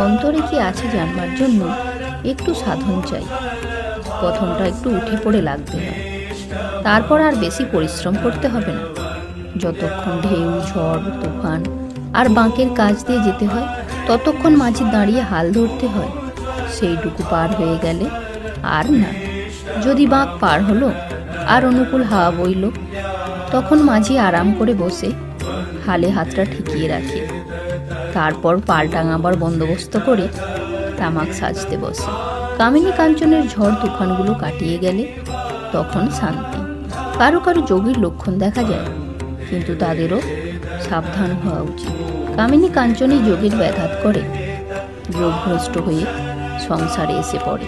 অন্তরে কি আছে জানবার জন্য একটু সাধন চাই। প্রথমটা একটু উঠে পড়ে লাগতে হয়, তারপর আর বেশি পরিশ্রম করতে হবে না। যতক্ষণ ঢেউ, ঝড়, তুফান আর বাঁকের কাজ দিয়ে যেতে হয়, ততক্ষণ মাঝি দাঁড়িয়ে হাল ধরতে হয়। সেইটুকু পার হয়ে গেলে আর না। যদি বাঁক পার হলো আর অনুকূল হাওয়া বইল, তখন মাঝি আরাম করে বসে হালে হাতটা ঠেকিয়ে রাখে। তারপর পাল টাঙাবার বন্দোবস্ত করে তামাক সাজতে বসে। কামিনী কাঞ্চনের ঝড় তুফানগুলো কাটিয়ে গেলে তখন শান্তি। কারো কারো যোগীর লক্ষণ দেখা যায়, কিন্তু তাদেরও সাবধান হওয়া উচিত। কামিনী কাঞ্চনই যোগীর ব্যাঘাত করে, যোগ ভ্রষ্ট হয়ে সংসারে এসে পড়ে।